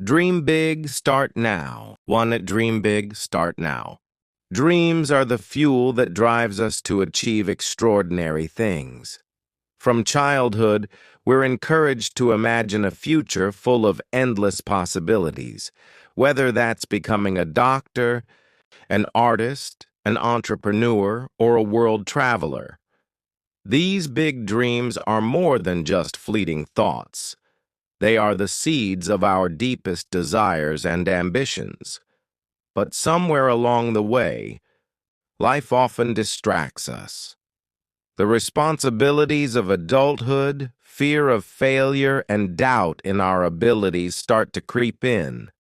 Dream big, start now. One at Dream Big, start now. Dreams are the fuel that drives us to achieve extraordinary things. From childhood, we're encouraged to imagine a future full of endless possibilities, whether that's becoming a doctor, an artist, an entrepreneur, or a world traveler. These big dreams are more than just fleeting thoughts. They are the seeds of our deepest desires and ambitions. But somewhere along the way, life often distracts us. The responsibilities of adulthood, fear of failure, and doubt in our abilities start to creep in.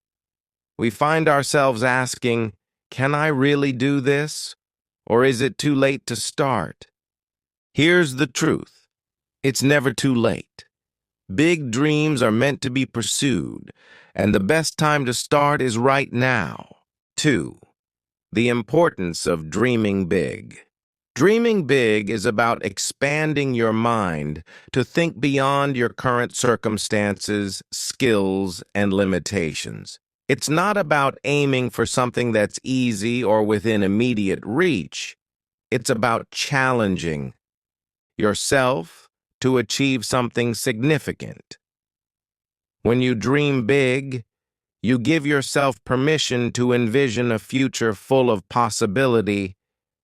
We find ourselves asking, can I really do this? Or is it too late to start? Here's the truth. It's never too late. Big dreams are meant to be pursued, and the best time to start is right now. 2. The importance of dreaming big. Dreaming big is about expanding your mind to think beyond your current circumstances, skills, and limitations. It's not about aiming for something that's easy or within immediate reach. It's about challenging yourself to achieve something significant. When you dream big, you give yourself permission to envision a future full of possibility,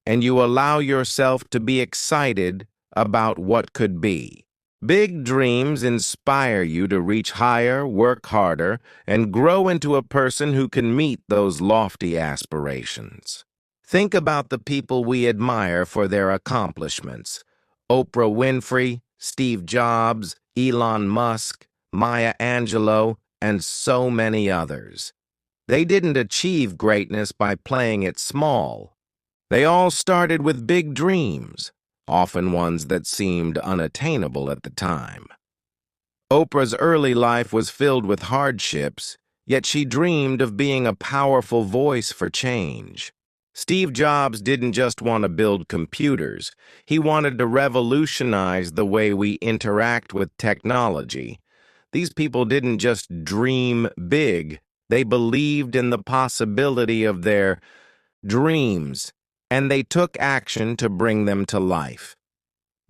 and you allow yourself to be excited about what could be. Big dreams inspire you to reach higher, work harder, and grow into a person who can meet those lofty aspirations. Think about the people we admire for their accomplishments. Oprah Winfrey, Steve Jobs, Elon Musk, Maya Angelou, and so many others. They didn't achieve greatness by playing it small. They all started with big dreams, often ones that seemed unattainable at the time. Oprah's early life was filled with hardships, yet she dreamed of being a powerful voice for change. Steve Jobs didn't just want to build computers. He wanted to revolutionize the way we interact with technology. These people didn't just dream big. They believed in the possibility of their dreams, and they took action to bring them to life.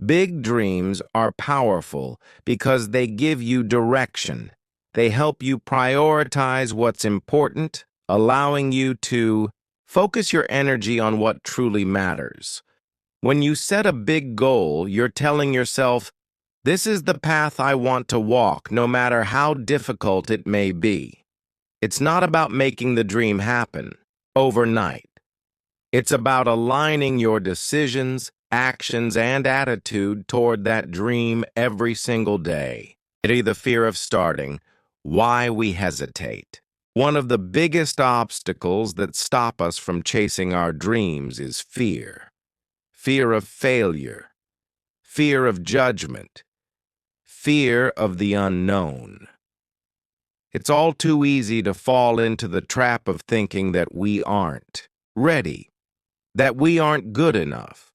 Big dreams are powerful because they give you direction. They help you prioritize what's important, allowing you to focus your energy on what truly matters. When you set a big goal, you're telling yourself, this is the path I want to walk, no matter how difficult it may be. It's not about making the dream happen overnight. It's about aligning your decisions, actions, and attitude toward that dream every single day. The fear of starting, why we hesitate. One of the biggest obstacles that stop us from chasing our dreams is fear. Fear of failure, fear of judgment, fear of the unknown. It's all too easy to fall into the trap of thinking that we aren't ready, that we aren't good enough,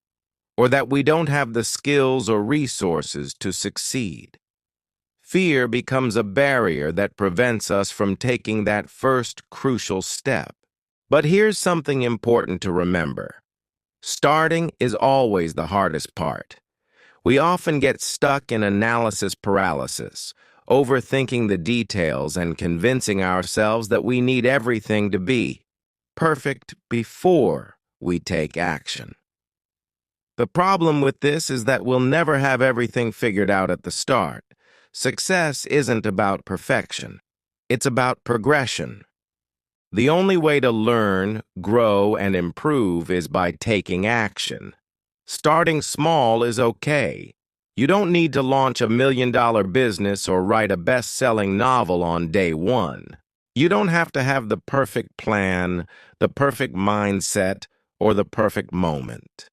or that we don't have the skills or resources to succeed. Fear becomes a barrier that prevents us from taking that first crucial step. But here's something important to remember. Starting is always the hardest part. We often get stuck in analysis paralysis, overthinking the details and convincing ourselves that we need everything to be perfect before we take action. The problem with this is that we'll never have everything figured out at the start. Success isn't about perfection. It's about progression. The only way to learn, grow, and improve is by taking action. Starting small is okay. You don't need to launch a $1 million business or write a best-selling novel on day one. You don't have to have the perfect plan, the perfect mindset, or the perfect moment.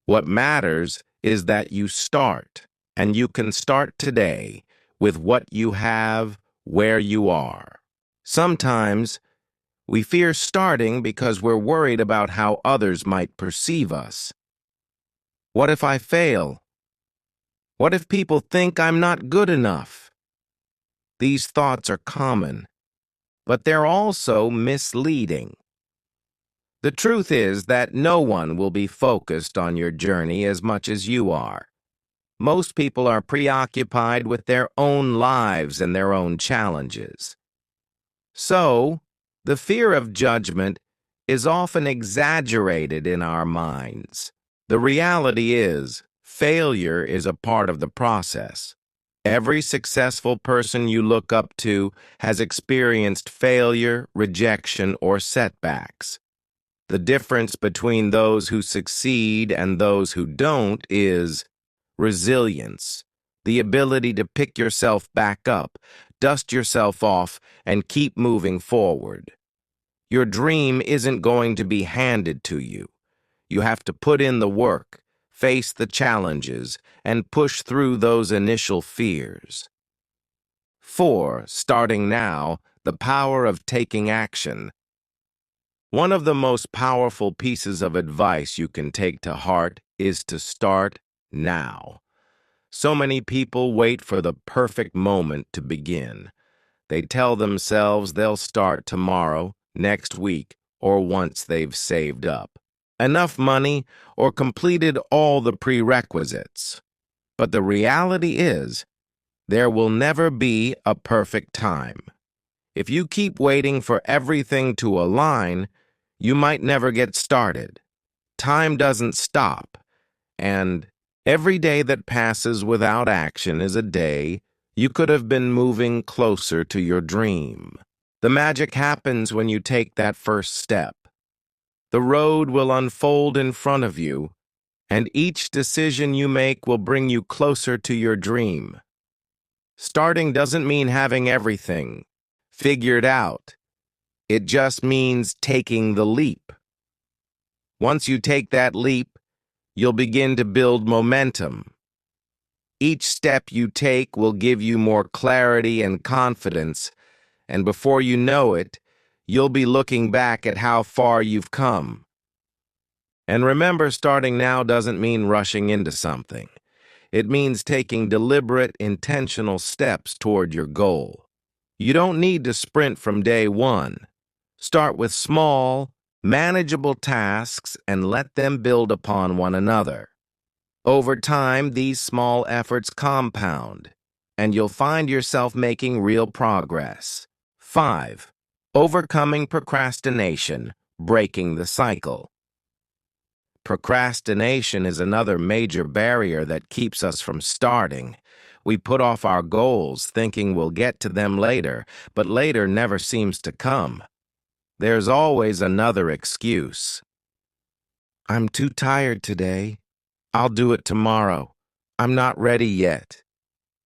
What matters is that you start, and you can start today with what you have, where you are. Sometimes we fear starting because we're worried about how others might perceive us. What if I fail? What if people think I'm not good enough? These thoughts are common, but they're also misleading. The truth is that no one will be focused on your journey as much as you are. Most people are preoccupied with their own lives and their own challenges. So, the fear of judgment is often exaggerated in our minds. The reality is, failure is a part of the process. Every successful person you look up to has experienced failure, rejection, or setbacks. The difference between those who succeed and those who don't is resilience, the ability to pick yourself back up, dust yourself off, and keep moving forward. Your dream isn't going to be handed to you. You have to put in the work, face the challenges, and push through those initial fears. 4. Starting now, the power of taking action. One of the most powerful pieces of advice you can take to heart is to start now. So many people wait for the perfect moment to begin. They tell themselves they'll start tomorrow, next week, or once they've saved up enough money or completed all the prerequisites. But the reality is, there will never be a perfect time. If you keep waiting for everything to align, you might never get started. Time doesn't stop, and every day that passes without action is a day you could have been moving closer to your dream. The magic happens when you take that first step. The road will unfold in front of you, and each decision you make will bring you closer to your dream. Starting doesn't mean having everything figured out. It just means taking the leap. Once you take that leap, you'll begin to build momentum. Each step you take will give you more clarity and confidence, and before you know it, you'll be looking back at how far you've come. And remember, starting now doesn't mean rushing into something. It means taking deliberate, intentional steps toward your goal. You don't need to sprint from day one. Start with small, manageable tasks and let them build upon one another. Over time, these small efforts compound, and you'll find yourself making real progress. 5. Overcoming procrastination, breaking the cycle. Procrastination is another major barrier that keeps us from starting. We put off our goals thinking we'll get to them later, but later never seems to come. There's always another excuse. I'm too tired today. I'll do it tomorrow. I'm not ready yet.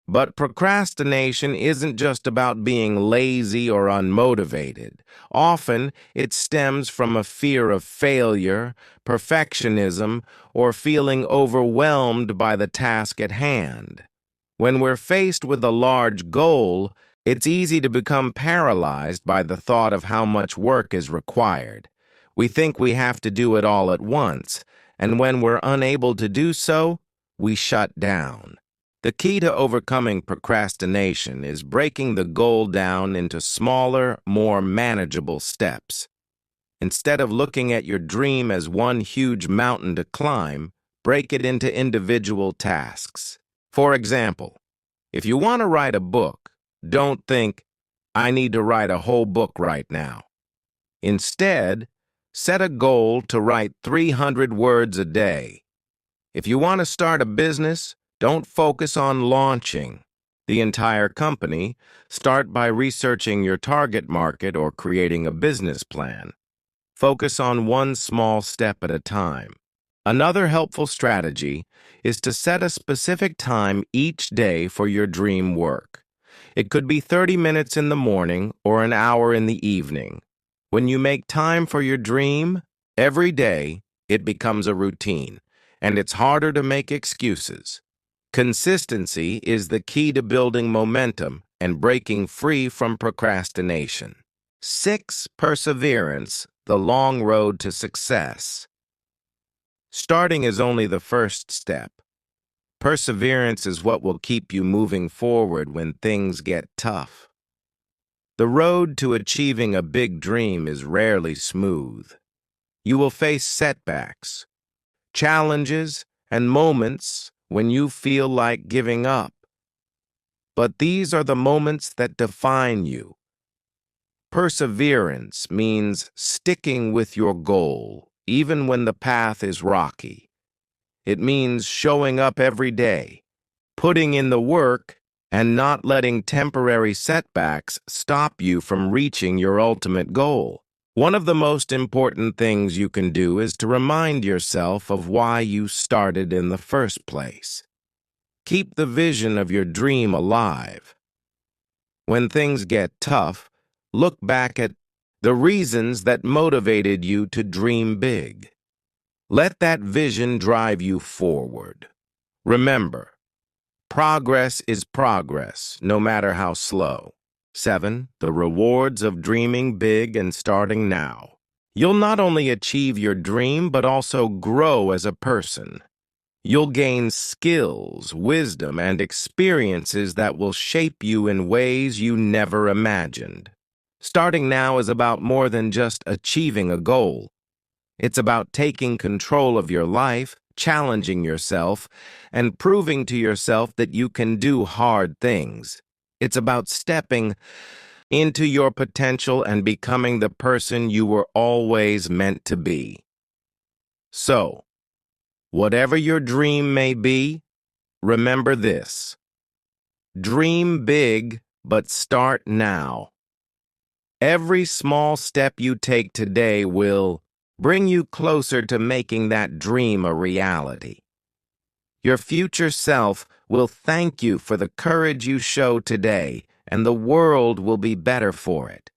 But procrastination isn't just about being lazy or unmotivated. Often, it stems from a fear of failure, perfectionism, or feeling overwhelmed by the task at hand. When we're faced with a large goal, it's easy to become paralyzed by the thought of how much work is required. We think we have to do it all at once, and when we're unable to do so, we shut down. The key to overcoming procrastination is breaking the goal down into smaller, more manageable steps. Instead of looking at your dream as one huge mountain to climb, break it into individual tasks. For example, if you want to write a book, don't think, I need to write a whole book right now. Instead, set a goal to write 300 words a day. If you want to start a business, don't focus on launching the entire company. Start by researching your target market or creating a business plan. Focus on one small step at a time. Another helpful strategy is to set a specific time each day for your dream work. It could be 30 minutes in the morning or an hour in the evening. When you make time for your dream, every day, it becomes a routine, and it's harder to make excuses. Consistency is the key to building momentum and breaking free from procrastination. 6. Perseverance, the long road to success. Starting is only the first step. Perseverance is what will keep you moving forward when things get tough. The road to achieving a big dream is rarely smooth. You will face setbacks, challenges, and moments when you feel like giving up. But these are the moments that define you. Perseverance means sticking with your goal, even when the path is rocky. It means showing up every day, putting in the work, and not letting temporary setbacks stop you from reaching your ultimate goal. One of the most important things you can do is to remind yourself of why you started in the first place. Keep the vision of your dream alive. When things get tough, look back at the reasons that motivated you to dream big. Let that vision drive you forward. Remember, progress is progress, no matter how slow. 7. The rewards of dreaming big and starting now. You'll not only achieve your dream, but also grow as a person. You'll gain skills, wisdom, and experiences that will shape you in ways you never imagined. Starting now is about more than just achieving a goal. It's about taking control of your life, challenging yourself, and proving to yourself that you can do hard things. It's about stepping into your potential and becoming the person you were always meant to be. So, whatever your dream may be, remember this. Dream big, but start now. Every small step you take today will bring you closer to making that dream a reality. Your future self will thank you for the courage you show today, and the world will be better for it.